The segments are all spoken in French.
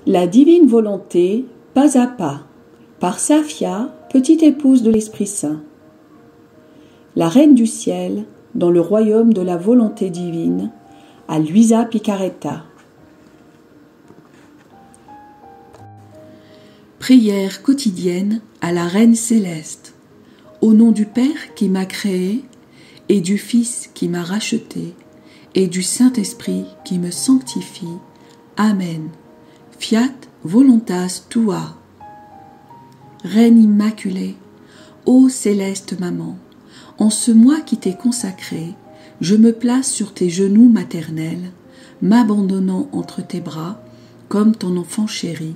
La divine volonté, pas à pas, par Safia, petite épouse de l'Esprit Saint. La Reine du Ciel, dans le royaume de la volonté divine, à Luisa Picaretta. Prière quotidienne à la Reine Céleste. Au nom du Père qui m'a créé, et du Fils qui m'a racheté, et du Saint-Esprit qui me sanctifie. Amen. Fiat voluntas tua. Reine immaculée, ô céleste maman, en ce mois qui t'est consacré, je me place sur tes genoux maternels, m'abandonnant entre tes bras, comme ton enfant chéri,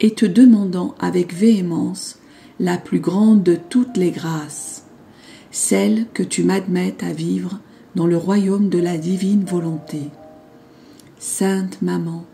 et te demandant avec véhémence la plus grande de toutes les grâces, celle que tu m'admettes à vivre dans le royaume de la divine volonté. Sainte Maman,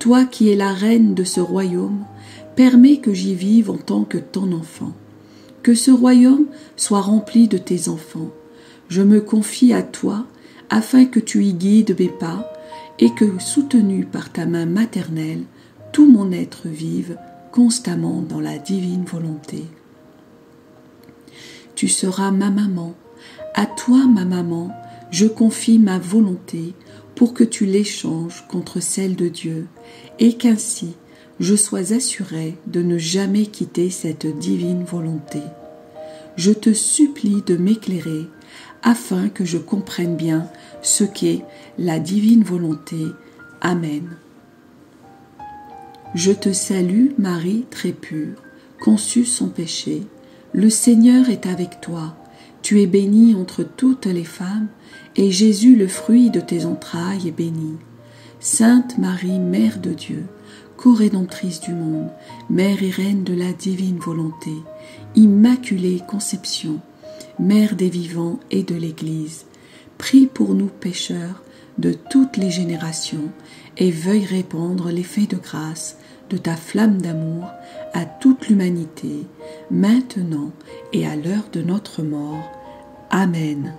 toi qui es la reine de ce royaume, permets que j'y vive en tant que ton enfant. Que ce royaume soit rempli de tes enfants. Je me confie à toi afin que tu y guides mes pas et que, soutenu par ta main maternelle, tout mon être vive constamment dans la divine volonté. Tu seras ma maman. À toi, ma maman, je confie ma volonté pour que tu l'échanges contre celle de Dieu et qu'ainsi je sois assurée de ne jamais quitter cette divine volonté. Je te supplie de m'éclairer afin que je comprenne bien ce qu'est la divine volonté. Amen. Je te salue, Marie très pure, conçue sans péché. Le Seigneur est avec toi. Tu es bénie entre toutes les femmes, et Jésus, le fruit de tes entrailles, est béni. Sainte Marie, Mère de Dieu, co-rédemptrice du monde, Mère et Reine de la divine volonté, Immaculée Conception, Mère des vivants et de l'Église, prie pour nous pécheurs de toutes les générations et veuille répandre l'effet de grâce de ta flamme d'amour à toute l'humanité, maintenant et à l'heure de notre mort. Amen.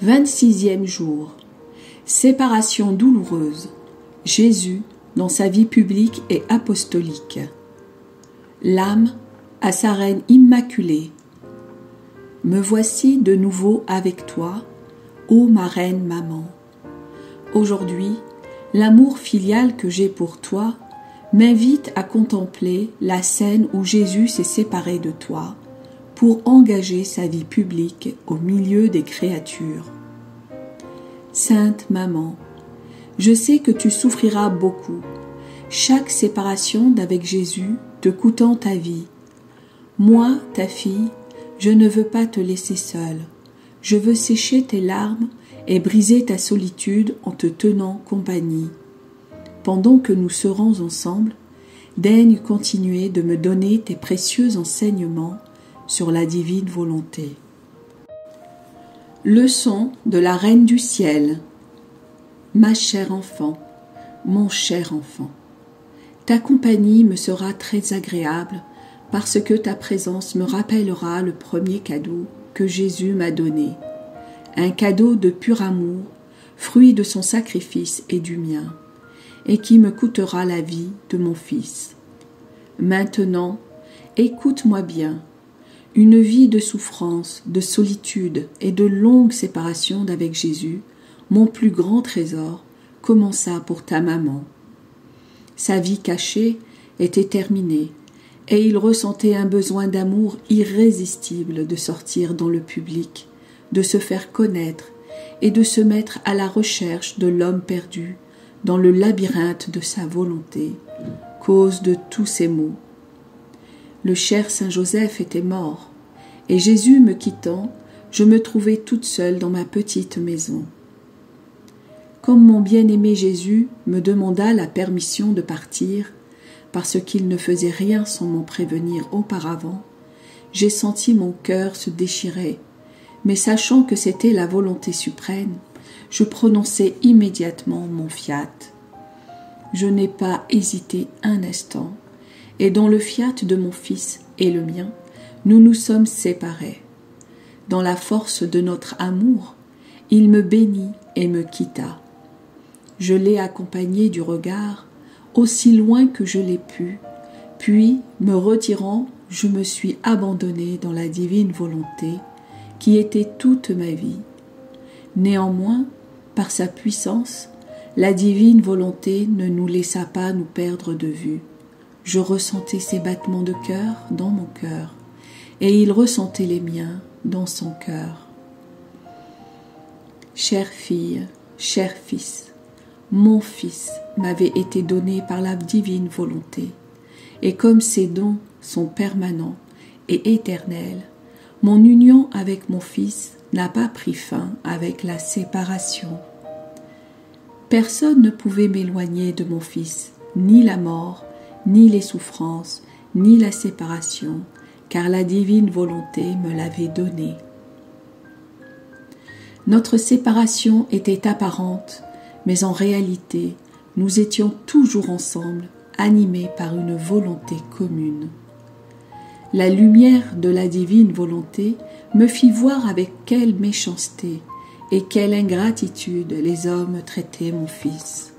26e jour. Séparation douloureuse. Jésus dans sa vie publique et apostolique. L'âme à sa reine immaculée. Me voici de nouveau avec toi, ô ma reine maman. Aujourd'hui, l'amour filial que j'ai pour toi m'invite à contempler la scène où Jésus s'est séparé de toi pour engager sa vie publique au milieu des créatures. Sainte Maman, je sais que tu souffriras beaucoup, chaque séparation d'avec Jésus te coûtant ta vie. Moi, ta fille, je ne veux pas te laisser seule. Je veux sécher tes larmes et briser ta solitude en te tenant compagnie. Pendant que nous serons ensemble, daigne continuer de me donner tes précieux enseignements sur la divine volonté. Leçon de la Reine du Ciel. Ma chère enfant, mon cher enfant, ta compagnie me sera très agréable parce que ta présence me rappellera le premier cadeau que Jésus m'a donné, un cadeau de pur amour, fruit de son sacrifice et du mien, et qui me coûtera la vie de mon Fils. Maintenant, écoute-moi bien. Une vie de souffrance, de solitude et de longue séparation d'avec Jésus, mon plus grand trésor, commença pour ta maman. Sa vie cachée était terminée, et il ressentait un besoin d'amour irrésistible de sortir dans le public, de se faire connaître et de se mettre à la recherche de l'homme perdu dans le labyrinthe de sa volonté, cause de tous ses maux. Le cher Saint Joseph était mort, et Jésus me quittant, je me trouvais toute seule dans ma petite maison. Comme mon bien-aimé Jésus me demanda la permission de partir, parce qu'il ne faisait rien sans m'en prévenir auparavant, j'ai senti mon cœur se déchirer, mais sachant que c'était la volonté suprême, je prononçai immédiatement mon fiat. Je n'ai pas hésité un instant, et dans le fiat de mon Fils et le mien, nous nous sommes séparés. Dans la force de notre amour, il me bénit et me quitta. Je l'ai accompagné du regard aussi loin que je l'ai pu, puis, me retirant, je me suis abandonnée dans la divine volonté qui était toute ma vie. Néanmoins, par sa puissance, la divine volonté ne nous laissa pas nous perdre de vue. Je ressentais ses battements de cœur dans mon cœur, et il ressentait les miens dans son cœur. Chère fille, cher fils, mon fils m'avait été donné par la divine volonté, et comme ces dons sont permanents et éternels, mon union avec mon fils n'a pas pris fin avec la séparation. Personne ne pouvait m'éloigner de mon fils, ni la mort, ni les souffrances, ni la séparation, car la divine volonté me l'avait donné. Notre séparation était apparente, mais en réalité, nous étions toujours ensemble, animés par une volonté commune. La lumière de la divine volonté me fit voir avec quelle méchanceté et quelle ingratitude les hommes traitaient mon fils.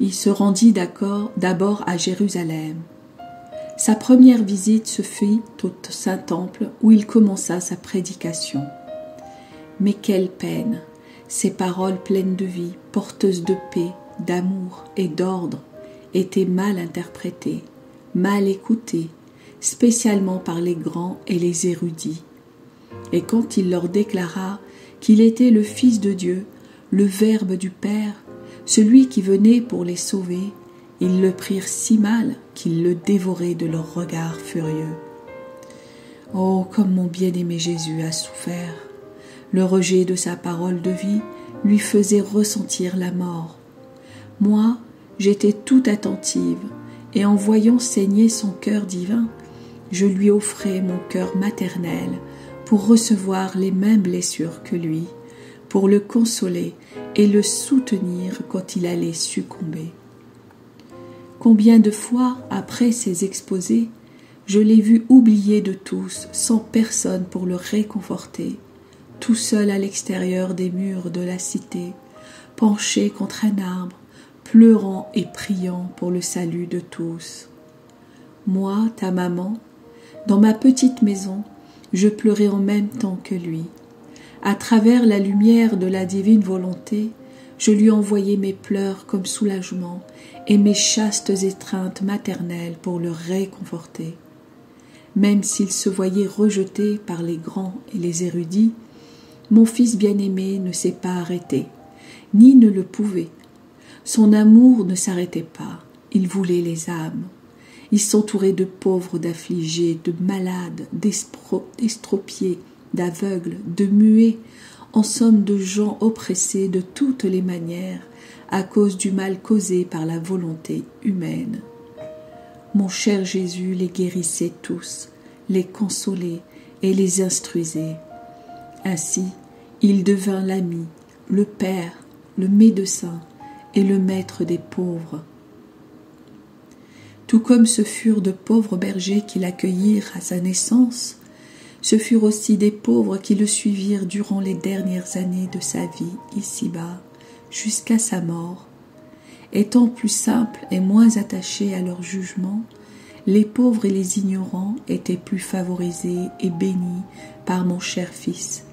Il se rendit d'abord à Jérusalem. Sa première visite se fit au Saint-Temple où il commença sa prédication. Mais quelle peine! Ces paroles pleines de vie, porteuses de paix, d'amour et d'ordre, étaient mal interprétées, mal écoutées, spécialement par les grands et les érudits. Et quand il leur déclara qu'il était le Fils de Dieu, le Verbe du Père, celui qui venait pour les sauver, ils le prirent si mal qu'ils le dévoraient de leurs regards furieux. Oh, comme mon bien-aimé Jésus a souffert! Le rejet de sa parole de vie lui faisait ressentir la mort. Moi, j'étais tout attentive, et en voyant saigner son cœur divin, je lui offrais mon cœur maternel pour recevoir les mêmes blessures que lui, pour le consoler et le soutenir quand il allait succomber. Combien de fois, après ces exposés, je l'ai vu oublié de tous, sans personne pour le réconforter, tout seul à l'extérieur des murs de la cité, penché contre un arbre, pleurant et priant pour le salut de tous. Moi, ta maman, dans ma petite maison, je pleurais en même temps que lui. À travers la lumière de la divine volonté, je lui envoyais mes pleurs comme soulagement et mes chastes étreintes maternelles pour le réconforter. Même s'il se voyait rejeté par les grands et les érudits, mon fils bien-aimé ne s'est pas arrêté, ni ne le pouvait. Son amour ne s'arrêtait pas, il voulait les âmes. Il s'entourait de pauvres, d'affligés, de malades, d'estropiés, d'aveugles, de muets, en somme de gens oppressés de toutes les manières à cause du mal causé par la volonté humaine. Mon cher Jésus les guérissait tous, les consolait et les instruisait. Ainsi, il devint l'ami, le père, le médecin et le maître des pauvres. Tout comme ce furent de pauvres bergers qui l'accueillirent à sa naissance, ce furent aussi des pauvres qui le suivirent durant les dernières années de sa vie ici-bas, jusqu'à sa mort. Étant plus simples et moins attachés à leur jugement, les pauvres et les ignorants étaient plus favorisés et bénis par mon cher fils.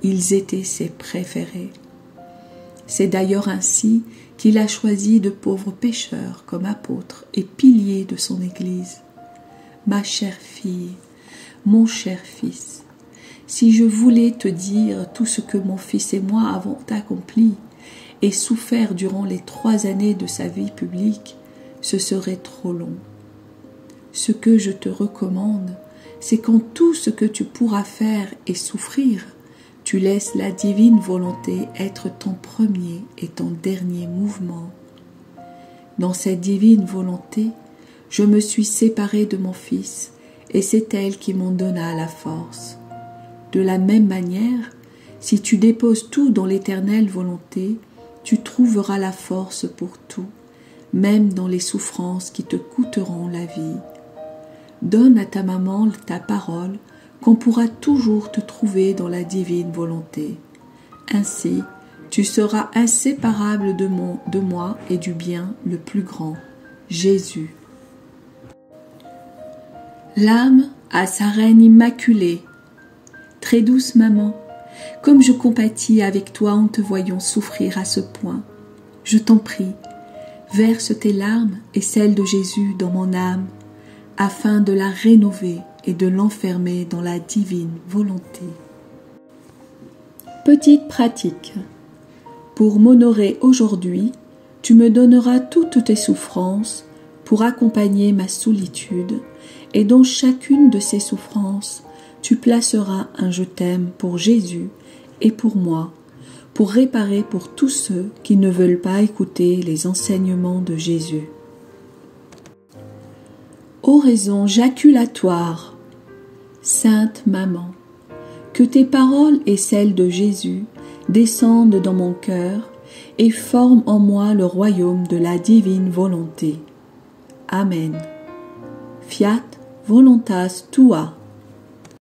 Ils étaient ses préférés. C'est d'ailleurs ainsi qu'il a choisi de pauvres pécheurs comme apôtres et piliers de son Église. Ma chère fille, mon cher fils, si je voulais te dire tout ce que mon fils et moi avons accompli et souffert durant les 3 années de sa vie publique, ce serait trop long. Ce que je te recommande, c'est qu'en tout ce que tu pourras faire et souffrir, tu laisses la divine volonté être ton premier et ton dernier mouvement. Dans cette divine volonté, je me suis séparée de mon fils, et c'est elle qui m'en donna la force. De la même manière, si tu déposes tout dans l'éternelle volonté, tu trouveras la force pour tout, même dans les souffrances qui te coûteront la vie. Donne à ta maman ta parole, qu'on pourra toujours te trouver dans la divine volonté. Ainsi, tu seras inséparable de moi et du bien le plus grand, Jésus. L'âme à sa reine immaculée. Très douce maman, comme je compatis avec toi en te voyant souffrir à ce point, je t'en prie, verse tes larmes et celles de Jésus dans mon âme, afin de la rénover et de l'enfermer dans la divine volonté. Petite pratique. Pour m'honorer aujourd'hui, tu me donneras toutes tes souffrances pour accompagner ma solitude, et dans chacune de ces souffrances, tu placeras un je t'aime pour Jésus et pour moi, pour réparer pour tous ceux qui ne veulent pas écouter les enseignements de Jésus. Oraison jaculatoire. Sainte Maman, que tes paroles et celles de Jésus descendent dans mon cœur et forment en moi le royaume de la divine volonté. Amen. Fiat voluntas tua.